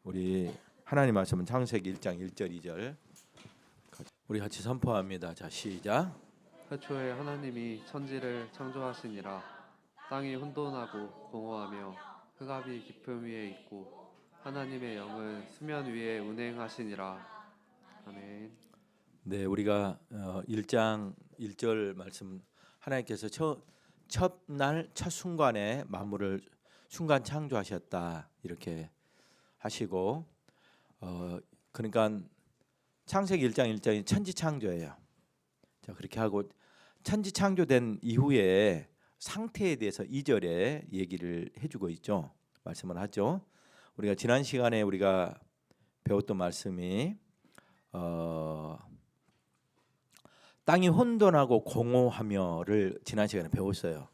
우리 하나님 말씀은 창세기 1장 1절 2절 우리 같이 선포합니다. 자, 시작. 태초에 하나님이 천지를 창조하시니라. 땅이 혼돈하고 공허하며 흑암이 깊음 위에 있고 하나님의 영은 수면 위에 운행하시니라. 아멘. 네, 우리가 1장 1절 말씀 하나님께서 첫날 첫 순간에 만물을 순간 창조하셨다 이렇게 하시고 그러니까 창세기 1장 1절이 천지 창조예요. 자, 그렇게 하고 천지 창조된 이후에 상태에 대해서 2절에 얘기를 해주고 있죠. 말씀을 하죠. 우리가 지난 시간에 우리가 배웠던 말씀이 땅이 혼돈하고 공허하며를 지난 시간에 배웠어요.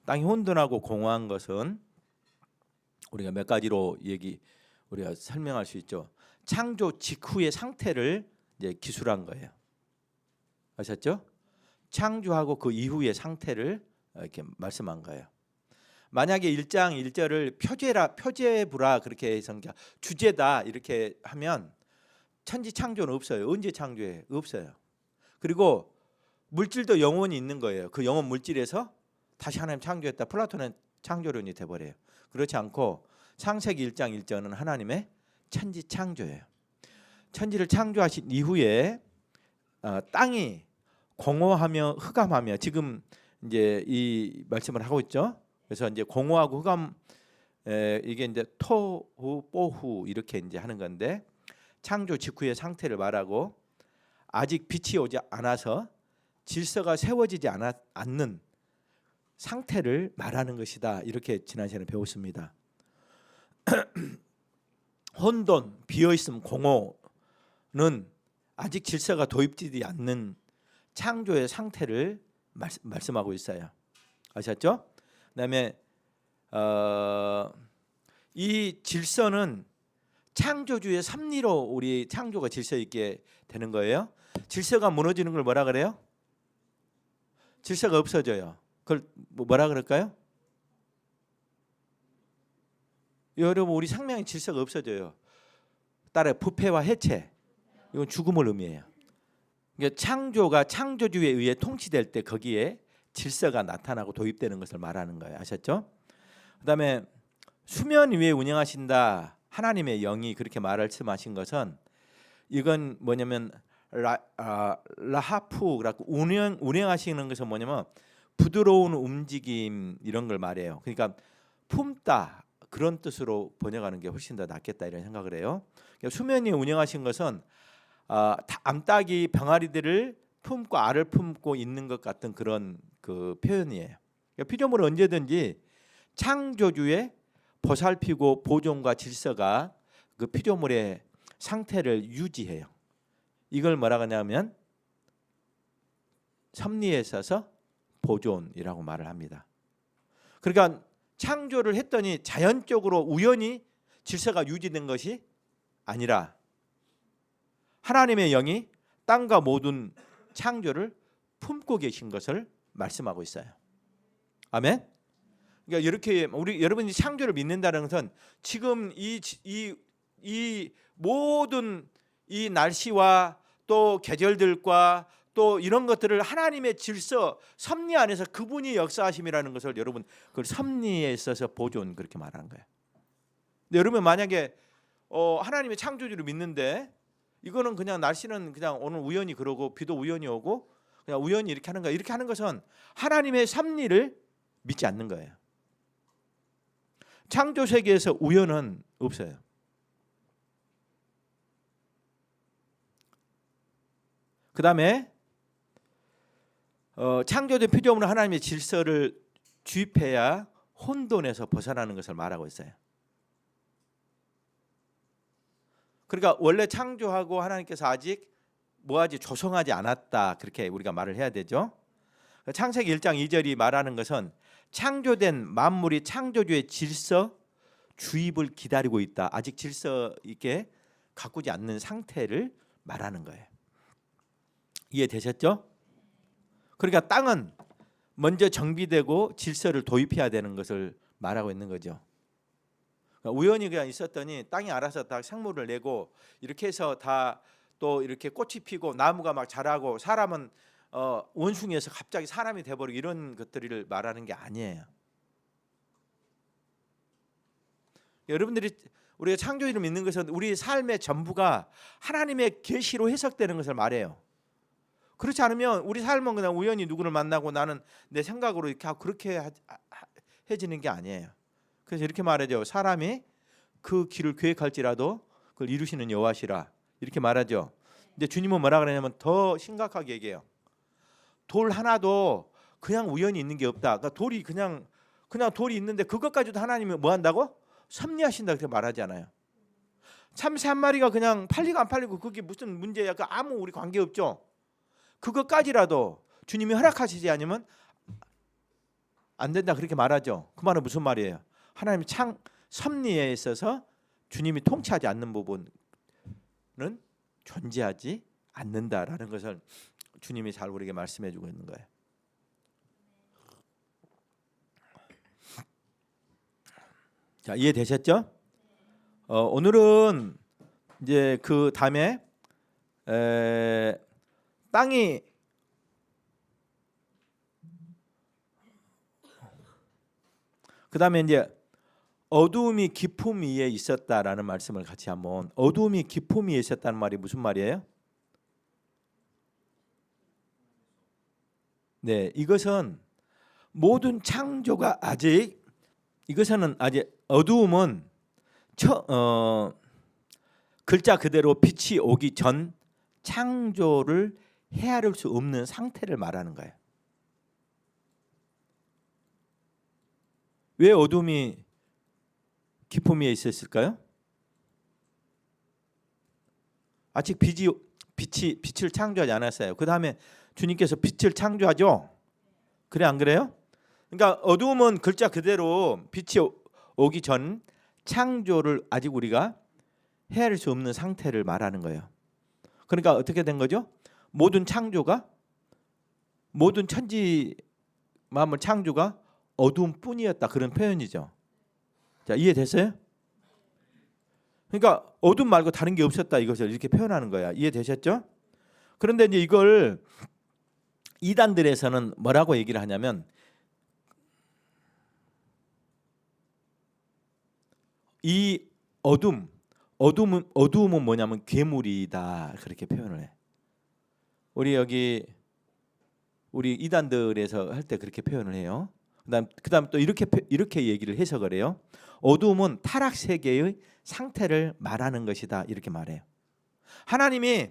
땅이 혼돈하고 공허한 것은 우리가 몇 가지로 우리가 설명할 수 있죠. 창조 직후의 상태를 이제 기술한 거예요. 아셨죠? 창조하고 그 이후의 상태를 이렇게 말씀한 거예요. 만약에 1장 1절을 표제부라 그렇게 해서 주제다 이렇게 하면 천지 창조는 없어요. 언제 창조해? 없어요. 그리고 물질도 영원히 있는 거예요. 그 영원 물질에서 다시 하나님 창조했다. 플라톤은 창조론이 돼버려요. 그렇지 않고 창세기 1장 1절은 하나님의 천지 창조예요. 천지를 창조하신 이후에 땅이 공허하며 흑암하며 지금 이제 이 말씀을 하고 있죠. 그래서 이제 공허하고 흑암 이게 이제 토후 뽀후 이렇게 이제 하는 건데 창조 직후의 상태를 말하고 아직 빛이 오지 않아서 질서가 세워지지 않는 상태를 말하는 것이다. 이렇게 지난 시간에 배웠습니다. 혼돈, 비어있음, 공허는 아직 질서가 도입되지 않는 창조의 상태를 말씀하고 있어요. 아셨죠? 그다음에 이 질서는 창조주의 섭리로 우리 창조가 질서 있게 되는 거예요. 질서가 무너지는 걸 뭐라 그래요? 질서가 없어져요. 그걸 뭐라 그럴까요? 여러분 우리 생명의 질서가 없어져요. 따라 부패와 해체. 이건 죽음을 의미해요. 그러니까 창조가 창조주에 의해 통치될 때 거기에 질서가 나타나고 도입되는 것을 말하는 거예요. 아셨죠? 그다음에 수면 위에 운영하신다. 하나님의 영이 그렇게 말씀하신 것은 이건 뭐냐면 라하프라고 운행하시는 것은 뭐냐면 부드러운 움직임 이런 걸 말해요. 그러니까 품다 그런 뜻으로 번역하는 게 훨씬 더 낫겠다 이런 생각을 해요. 그러니까 수면 위에 운영하신 것은 암탉이 병아리들을 품고 알을 품고 있는 것 같은 그런 그 표현이에요. 그러니까 피조물은 언제든지 창조주의 보살피고 보존과 질서가 그 피조물의 상태를 유지해요. 이걸 뭐라고 하냐면 섭리에 있어서 보존이라고 말을 합니다. 그러니까 창조를 했더니 자연적으로 우연히 질서가 유지된 것이 아니라 하나님의 영이 땅과 모든 창조를 품고 계신 것을 말씀하고 있어요. 아멘. 그러니까 이렇게 여러분이 창조를 믿는다는 것은 지금 이 모든 이 날씨와 또 계절들과 또 이런 것들을 하나님의 질서 섭리 안에서 그분이 역사하심이라는 것을 여러분 그 섭리에 있어서 보존 그렇게 말하는 거예요. 근데 여러분 만약에 하나님의 창조주를 믿는데 이거는 그냥 날씨는 그냥 오늘 우연히 그러고 비도 우연히 오고 그냥 우연히 이렇게 하는 거야. 이렇게 하는 것은 하나님의 섭리를 믿지 않는 거예요. 창조 세계에서 우연은 없어요. 그 다음에 창조된 피조물은 하나님의 질서를 주입해야 혼돈에서 벗어나는 것을 말하고 있어요. 그러니까 원래 창조하고 하나님께서 아직 조성하지 않았다 그렇게 우리가 말을 해야 되죠. 창세기 1장 2절이 말하는 것은 창조된 만물이 창조주의 질서 주입을 기다리고 있다. 아직 질서 있게 가꾸지 않는 상태를 말하는 거예요. 이해되셨죠? 그러니까 땅은 먼저 정비되고 질서를 도입해야 되는 것을 말하고 있는 거죠. 그러니까 우연히 그냥 있었더니 땅이 알아서 다 생물을 내고 이렇게 해서 다 또 이렇게 꽃이 피고 나무가 막 자라고 사람은 원숭이에서 갑자기 사람이 돼버리고 이런 것들을 말하는 게 아니에요. 여러분들이 우리가 창조주를 믿는 것은 우리 삶의 전부가 하나님의 계시로 해석되는 것을 말해요. 그렇지 않으면 우리 삶은 그냥 우연히 누구를 만나고 나는 내 생각으로 이렇게 하고 그렇게 해지는 게 아니에요. 그래서 이렇게 말하죠. 사람이 그 길을 계획할지라도 그걸 이루시는 여호와시라 이렇게 말하죠. 근데 주님은 뭐라 그러냐면 더 심각하게 얘기해요. 돌 하나도 그냥 우연히 있는 게 없다. 그러니까 돌이 그냥 돌이 있는데 그것까지도 하나님이 뭐 한다고? 섭리하신다 그렇게 말하지 않아요. 참새 한 마리가 그냥 팔리고 안 팔리고 그게 무슨 문제야? 그 아무 우리 관계 없죠. 그것까지라도 주님이 허락하시지 않으면 안 된다 그렇게 말하죠. 그 말은 무슨 말이에요? 하나님 섭리에 있어서 주님이 통치하지 않는 부분은 존재하지 않는다라는 것을 주님이 잘 우리에게 말씀해 주고 있는 거예요. 자, 이해되셨죠? 오늘은 이제 그 다음에 땅이 그 다음에 이제 어두움이 깊음 위에 있었다라는 말씀을 같이 한번. 어두움이 깊음 위에 있었다는 말이 무슨 말이에요? 네, 이것은 모든 창조가 아직 어두움은 글자 그대로 빛이 오기 전 창조를 헤아릴 수 없는 상태를 말하는 거예요. 왜 어둠이 깊음 위에 있었을까요? 아직 빛을 창조하지 않았어요. 그 다음에 주님께서 빛을 창조하죠. 그래 안 그래요? 그러니까 어두움은 글자 그대로 빛이 오기 전 창조를 아직 우리가 헤아릴 수 없는 상태를 말하는 거예요. 그러니까 어떻게 된 거죠? 모든 천지 만물 창조가 어두움뿐이었다 그런 표현이죠. 자, 이해됐어요? 그러니까 어둠 말고 다른 게 없었다 이것을 이렇게 표현하는 거야. 이해되셨죠? 그런데 이제 이걸 이단들에서는 뭐라고 얘기를 하냐면 이 어둠은 뭐냐면 괴물이다 그렇게 표현을 해. 우리 이단들에서 할 때 그렇게 표현을 해요. 그다음 또 이렇게 얘기를 해석을 해요. 어두움은 타락 세계의 상태를 말하는 것이다 이렇게 말해요. 하나님이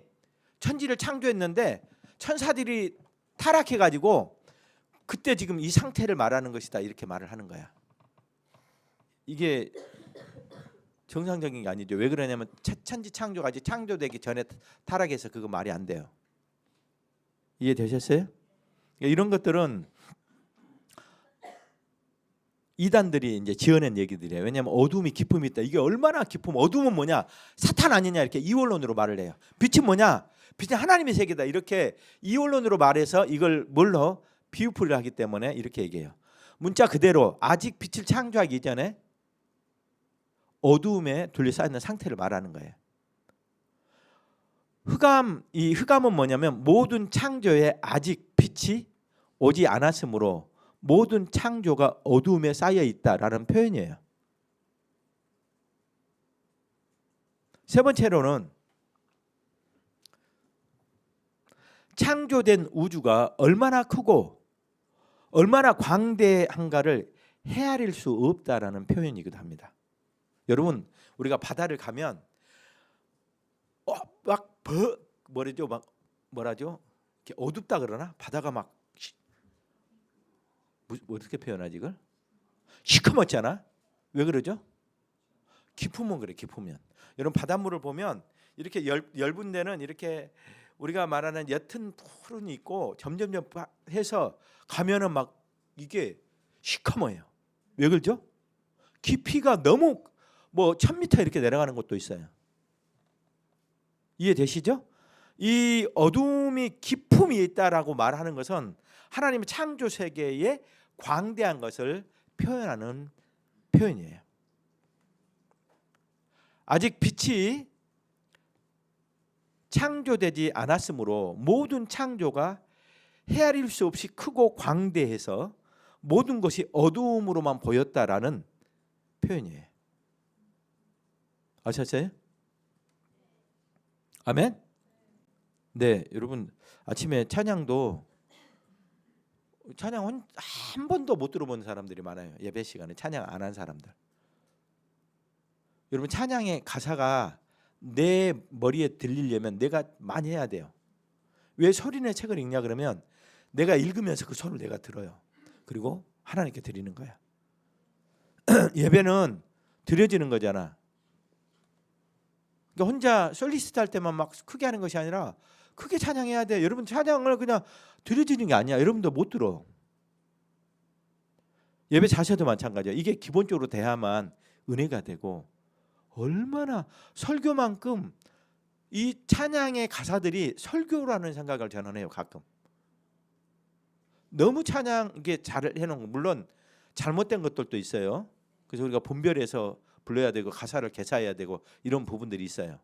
천지를 창조했는데 천사들이 타락해 가지고 그때 지금 이 상태를 말하는 것이다 이렇게 말을 하는 거야. 이게 정상적인 게 아니죠. 왜 그러냐면 천지 창조가 아직 창조되기 전에 타락해서 그거 말이 안 돼요. 이해되셨어요? 이런 것들은 이단들이 이제 지어낸 얘기들이에요. 왜냐하면 어둠이 깊음이 있다. 이게 얼마나 깊음? 어둠은 뭐냐? 사탄 아니냐? 이렇게 이원론으로 말을 해요. 빛은 뭐냐? 빛은 하나님의 세계다. 이렇게 이원론으로 말해서 이걸 뭘로 비유풀이를 하기 때문에 이렇게 얘기해요. 문자 그대로 아직 빛을 창조하기 전에 어두움에 둘러싸여 있는 상태를 말하는 거예요. 이 흑암은 뭐냐면 모든 창조에 아직 빛이 오지 않았으므로 모든 창조가 어두움에 쌓여 있다라는 표현이에요. 세 번째로는 창조된 우주가 얼마나 크고 얼마나 광대한가를 헤아릴 수 없다라는 표현이기도 합니다. 여러분 우리가 바다를 가면 뭐라죠? 이렇게 어둡다 그러나 바다가 막 어떻게 표현하지 이걸? 시커멓잖아. 왜 그러죠? 깊으면 그래. 깊으면 여러분 바닷물을 보면 이렇게 엷은 데는 이렇게 우리가 말하는 옅은 푸른이 있고 점점 해서 가면은 막 이게 시커매요. 왜 그러죠? 깊이가 너무 1000m 이렇게 내려가는 곳도 있어요. 이해되시죠? 이 어둠이 깊음이 있다라고 말하는 것은 하나님의 창조 세계의 광대한 것을 표현하는 표현이에요. 아직 빛이 창조되지 않았으므로 모든 창조가 헤아릴 수 없이 크고 광대해서 모든 것이 어두움으로만 보였다라는 표현이에요. 아셨어요? 아멘? 네, 여러분 아침에 찬양도 찬양 한 번도 못 들어본 사람들이 많아요. 예배 시간에 찬양 안 한 사람들. 여러분 찬양의 가사가 내 머리에 들리려면 내가 많이 해야 돼요. 왜 소리내 책을 읽냐 그러면 내가 읽으면서 그 소리를 내가 들어요. 그리고 하나님께 드리는 거야. 예배는 드려지는 거잖아. 그러니까 혼자 솔리스트 할 때만 막 크게 하는 것이 아니라 크게 찬양해야 돼. 여러분 찬양을 그냥 드려지는 게 아니야. 여러분도 못 들어. 예배 자세도 마찬가지야. 이게 기본적으로 돼야만 은혜가 되고, 얼마나 설교만큼 이 찬양의 가사들이 설교라는 생각을 저는 해요. 가끔 너무 찬양 이게 잘 해놓은 거, 물론 잘못된 것들도 있어요. 그래서 우리가 분별해서 불러야 되고 가사를 개사해야 되고 이런 부분들이 있어요.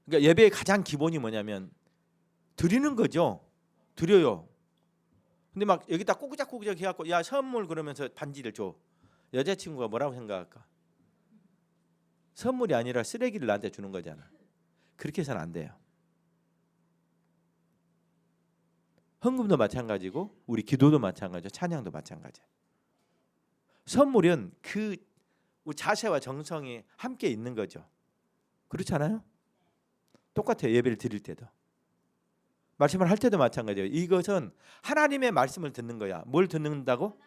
그러니까 예배의 가장 기본이 뭐냐면 드리는 거죠. 드려요. 근데 막 여기다 꾸꾸작꾸꾸작 해갖고 야 선물 그러면서 반지를 줘. 여자친구가 뭐라고 생각할까? 선물이 아니라 쓰레기를 나한테 주는 거잖아. 그렇게 해서는 안 돼요. 헌금도 마찬가지고 우리 기도도 마찬가지고 찬양도 마찬가지예요. 선물은 그 자세와 정성이 함께 있는 거죠. 그렇잖아요? 똑같아요. 예배를 드릴 때도. 말씀을 할 때도 마찬가지예요. 이것은 하나님의 말씀을 듣는 거야. 뭘 듣는다고?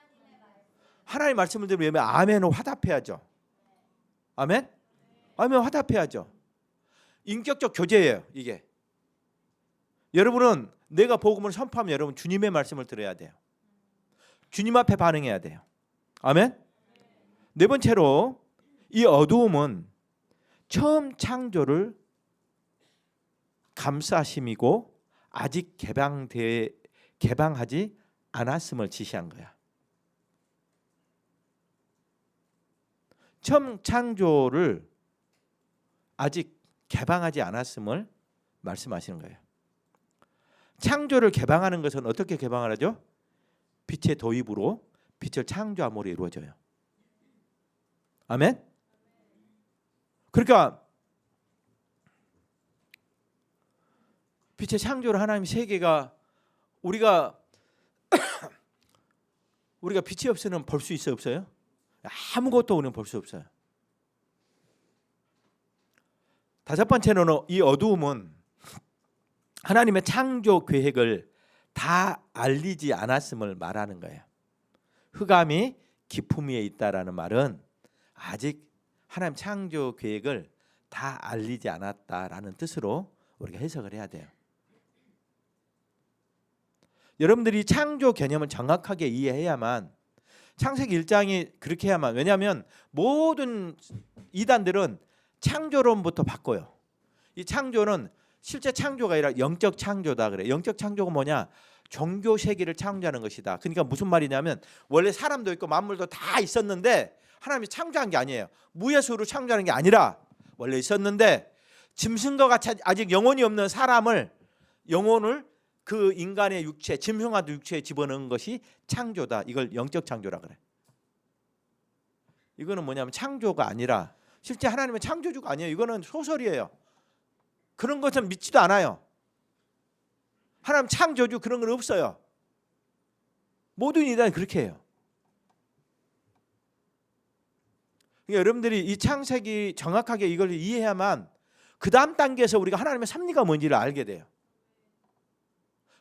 하나님의 말씀을 들으면 예배 아멘으로 화답해야죠. 아멘? 아멘 화답해야죠. 인격적 교제예요. 이게. 여러분은 내가 복음을 선포하면 여러분 주님의 말씀을 들어야 돼요. 주님 앞에 반응해야 돼요. 아멘? 네 번째로 이 어두움은 처음 창조를 감싸심이고 아직 개방하지 않았음을 지시한 거야. 처음 창조를 아직 개방하지 않았음을 말씀하시는 거예요. 창조를 개방하는 것은 어떻게 개방을 하죠? 빛의 도입으로 빛을 창조함으로 이루어져요. 아멘? 그러니까 빛의 창조를 하나님 세계가 우리가 빛이 없으면 볼 수 있어요, 없어요? 아무것도 우리는 볼 수 없어요. 다섯 번째로는 이 어두움은 하나님의 창조 계획을 다 알리지 않았음을 말하는 거예요. 흑암이 깊음 위에 있다라는 말은 아직 하나님 창조 계획을 다 알리지 않았다라는 뜻으로 우리가 해석을 해야 돼요. 여러분들이 창조 개념을 정확하게 이해해야만, 창세기 1장이 그렇게 해야만, 왜냐하면 모든 이단들은 창조론부터 바꿔요. 이 창조는 실제 창조가 아니라 영적 창조다 그래. 영적 창조가 뭐냐? 종교 세계를 창조하는 것이다. 그러니까 무슨 말이냐면 원래 사람도 있고 만물도 다 있었는데 하나님이 창조한 게 아니에요. 무예수로 창조하는 게 아니라 원래 있었는데 짐승과 같이 아직 영혼이 없는 사람을, 영혼을 그 인간의 육체, 짐승과 육체에 집어넣은 것이 창조다. 이걸 영적 창조라 그래. 이거는 뭐냐면 창조가 아니라 실제 하나님은 창조주가 아니에요. 이거는 소설이에요. 그런 것은 믿지도 않아요. 하나님 창조주 그런 건 없어요. 모든 이단이 그렇게 해요. 그러니까 여러분들이 이 창세기 정확하게 이걸 이해해야만 그 다음 단계에서 우리가 하나님의 섭리가 뭔지를 알게 돼요.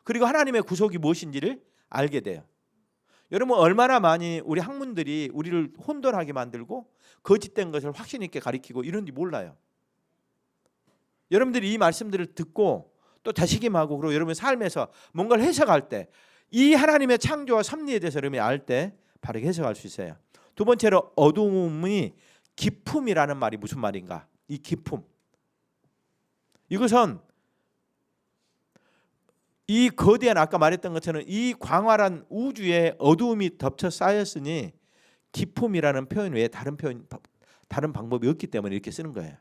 그리고 하나님의 구속이 무엇인지를 알게 돼요. 여러분 얼마나 많이 우리 학문들이 우리를 혼돈하게 만들고 거짓된 것을 확신 있게 가리키고 이런지 몰라요. 여러분들이 이 말씀들을 듣고 또 다시김하고 그리고 여러분의 삶에서 뭔가를 해석할 때 이 하나님의 창조와 섭리에 대해서 여러분이 알 때 바르게 해석할 수 있어요. 두 번째로 어두움이 깊음이라는 말이 무슨 말인가? 이 깊음. 이것은 이 거대한 아까 말했던 것처럼 이 광활한 우주에 어두움이 덮쳐 쌓였으니 깊음이라는 표현 외에 다른 방법이 없기 때문에 이렇게 쓰는 거예요.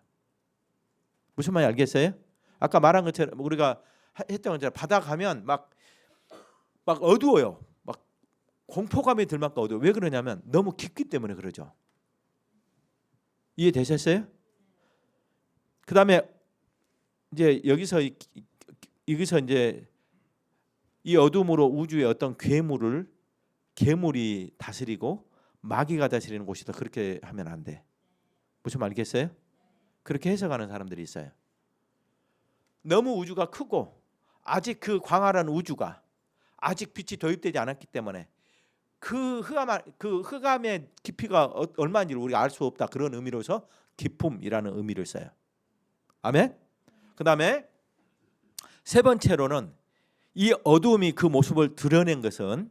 무슨 말인지 알겠어요? 아까 말한 것처럼 우리가 했던 것처럼 바다 가면 막 어두워요. 막 공포감이 들 만큼 어두워. 왜 그러냐면 너무 깊기 때문에 그러죠. 이해되셨어요? 그다음에 이제 여기서 이제 이 어둠으로 우주의 어떤 괴물이 다스리고 마귀가 다스리는 곳이다. 그렇게 하면 안 돼. 무슨 말 알겠어요? 그렇게 해석하는 사람들이 있어요. 너무 우주가 크고 아직 그 광활한 우주가 아직 빛이 도입되지 않았기 때문에 그 흑암의 깊이가 얼마인지를 우리가 알 수 없다. 그런 의미로서 깊음이라는 의미를 써요. 아멘. 그다음에 세 번째로는 이 어두움이 그 모습을 드러낸 것은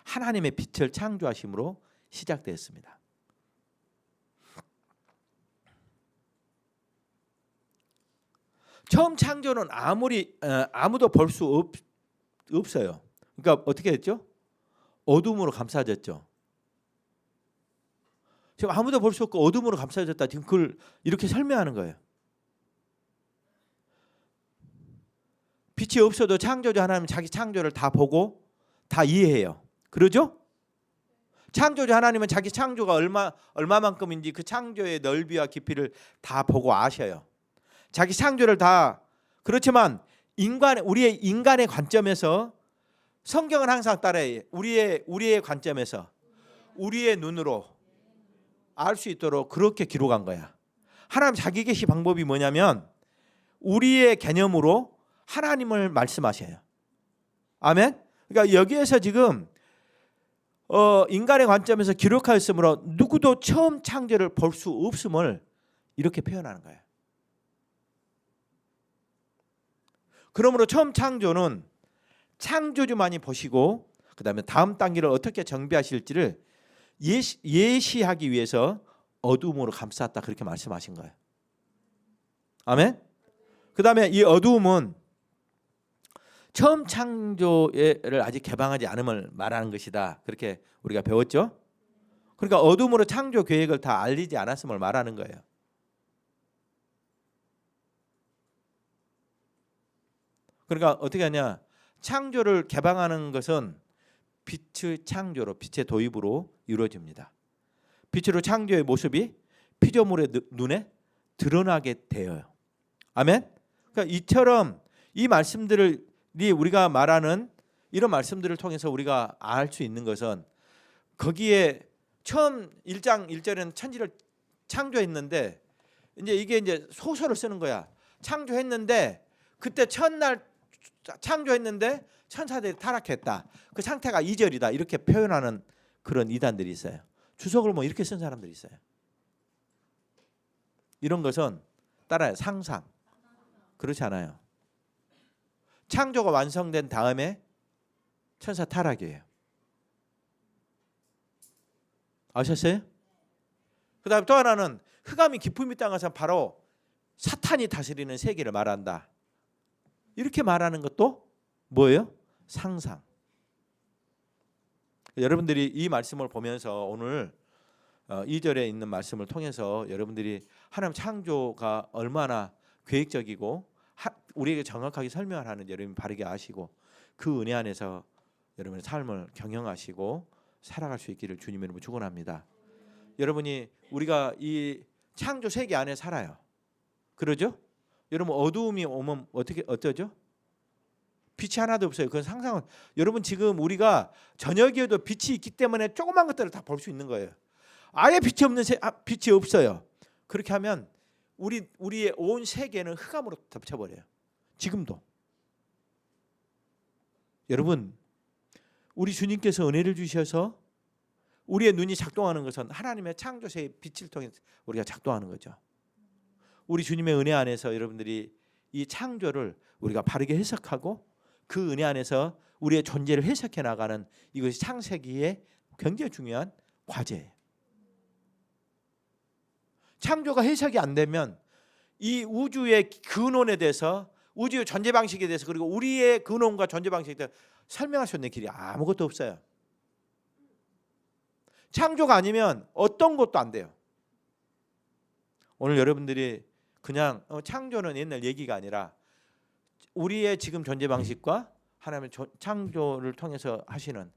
하나님의 빛을 창조하심으로 시작되었습니다. 처음 창조는 아무도 볼 수 없어요. 그러니까 어떻게 했죠? 어둠으로 감싸졌죠. 지금 아무도 볼 수 없고 어둠으로 감싸졌다. 지금 그걸 이렇게 설명하는 거예요. 빛이 없어도 창조주 하나님 자기 창조를 다 보고 다 이해해요. 그러죠? 창조주 하나님은 자기 창조가 얼마만큼인지 그 창조의 넓이와 깊이를 다 보고 아셔요. 자기 창조를 다. 그렇지만 우리의 인간의 관점에서 성경은 항상 따라해요. 우리의 관점에서 우리의 눈으로 알 수 있도록 그렇게 기록한 거야. 하나님 자기 계시 방법이 뭐냐면 우리의 개념으로 하나님을 말씀하셔요. 아멘. 그러니까 여기에서 지금 인간의 관점에서 기록하였으므로 누구도 처음 창조를 볼 수 없음을 이렇게 표현하는 거예요. 그러므로 처음 창조는 창조주만이 보시고 그다음에 다음 단계를 어떻게 정비하실지를 예시하기 위해서 어두움으로 감쌌다 그렇게 말씀하신 거예요. 아멘. 그다음에 이 어두움은 처음 창조를 아직 개방하지 않음을 말하는 것이다. 그렇게 우리가 배웠죠. 그러니까 어둠으로 창조 계획을 다 알리지 않았음을 말하는 거예요. 그러니까 어떻게 하냐? 창조를 개방하는 것은 빛의 창조로, 빛의 도입으로 이루어집니다. 빛으로 창조의 모습이 피조물의 눈에 드러나게 되어요. 아멘. 그러니까 이처럼 이 말씀들을 우리가 말하는 이런 말씀들을 통해서 우리가 알 수 있는 것은 거기에 처음 1장 1절에는 천지를 창조했는데 이게 소설을 쓰는 거야. 창조했는데 그때 첫날 창조했는데 천사들이 타락했다. 그 상태가 2절이다. 이렇게 표현하는 그런 이단들이 있어요. 주석을 이렇게 쓴 사람들이 있어요. 이런 것은 따라요. 상상. 그렇지 않아요. 창조가 완성된 다음에 천사 타락이에요. 아셨어요? 그다음 또 하나는 흑암이 깊음이 땅에서 바로 사탄이 다스리는 세계를 말한다. 이렇게 말하는 것도 뭐예요? 상상. 여러분들이 이 말씀을 보면서 오늘 2절에 있는 말씀을 통해서 여러분들이 하나님 창조가 얼마나 계획적이고 우리에게 정확하게 설명을 하는지 여러분이 바르게 아시고 그 은혜 안에서 여러분의 삶을 경영하시고 살아갈 수 있기를 주님 이름으로 축원합니다. 여러분이 우리가 이 창조 세계 안에 살아요. 그러죠? 여러분 어두움이 오면 어쩌죠? 빛이 하나도 없어요. 그건 상상은 여러분 지금 우리가 저녁에도 빛이 있기 때문에 조그만 것들을 다 볼 수 있는 거예요. 아예 빛이 없는 빛이 없어요. 그렇게 하면 우리의 온 세계는 흑암으로 덮쳐버려요. 지금도. 여러분 우리 주님께서 은혜를 주셔서 우리의 눈이 작동하는 것은 하나님의 창조세의 빛을 통해 우리가 작동하는 거죠. 우리 주님의 은혜 안에서 여러분들이 이 창조를 우리가 바르게 해석하고 그 은혜 안에서 우리의 존재를 해석해 나가는 이것이 창세기의 굉장히 중요한 과제예요. 창조가 해석이 안 되면 이 우주의 근원에 대해서 우주의 존재 방식에 대해서 그리고 우리의 근원과 존재 방식에 대해서 설명할 수 있는 길이 아무것도 없어요. 창조가 아니면 어떤 것도 안 돼요. 오늘 여러분들이 그냥 창조는 옛날 얘기가 아니라 우리의 지금 존재 방식과 하나님의 창조를 통해서 하시는,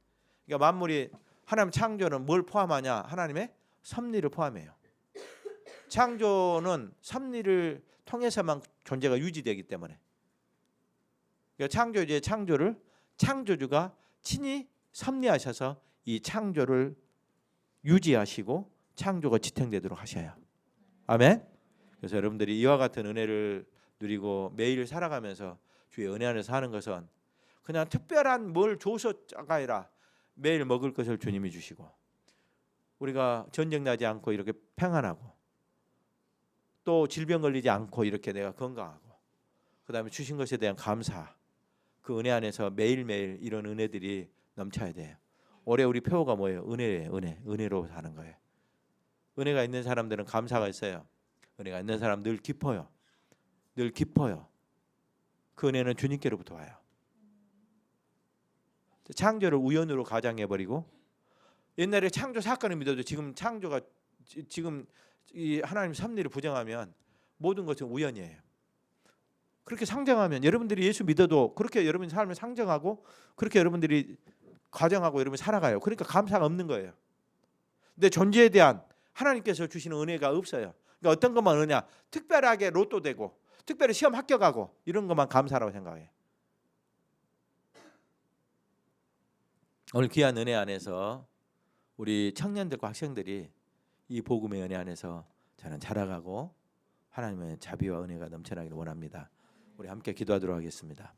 그러니까 만물이 하나님 창조는 뭘 포함하냐? 하나님의 섭리를 포함해요. 창조는 섭리를 통해서만 존재가 유지되기 때문에, 그러니까 창조주의 창조를 창조주가 친히 섭리하셔서 이 창조를 유지하시고 창조가 지탱되도록 하셔요. 아멘. 그래서 여러분들이 이와 같은 은혜를 누리고 매일 살아가면서 주의 은혜 안에서 하는 것은 그냥 특별한 뭘 줘서가 아니라 매일 먹을 것을 주님이 주시고, 우리가 전쟁 나지 않고 이렇게 평안하고, 또 질병 걸리지 않고 이렇게 내가 건강하고, 그다음에 주신 것에 대한 감사, 그 은혜 안에서 매일매일 이런 은혜들이 넘쳐야 돼요. 올해 우리 표어가 뭐예요? 은혜예요. 은혜로 사는 거예요. 은혜가 있는 사람들은 감사가 있어요. 은혜가 있는 사람 늘 기뻐요. 늘 기뻐요. 그 은혜는 주님께로부터 와요. 창조를 우연으로 가장해버리고, 옛날에 창조 사건을 믿어도 지금 창조가 지금 이 하나님 섭리를 부정하면 모든 것은 우연이에요. 그렇게 상정하면 여러분들이 예수 믿어도 그렇게 여러분 삶을 상정하고 그렇게 여러분들이 가정하고 여러분 살아가요. 그러니까 감사가 없는 거예요. 근데 존재에 대한 하나님께서 주시는 은혜가 없어요. 그러니까 어떤 것만 은혜냐? 특별하게 로또 되고 특별히 시험 합격하고 이런 것만 감사라고 생각해요. 오늘 귀한 은혜 안에서 우리 청년들과 학생들이 이 복음의 은혜 안에서 저는 자라가고 하나님의 자비와 은혜가 넘쳐나기를 원합니다. 우리 함께 기도하도록 하겠습니다.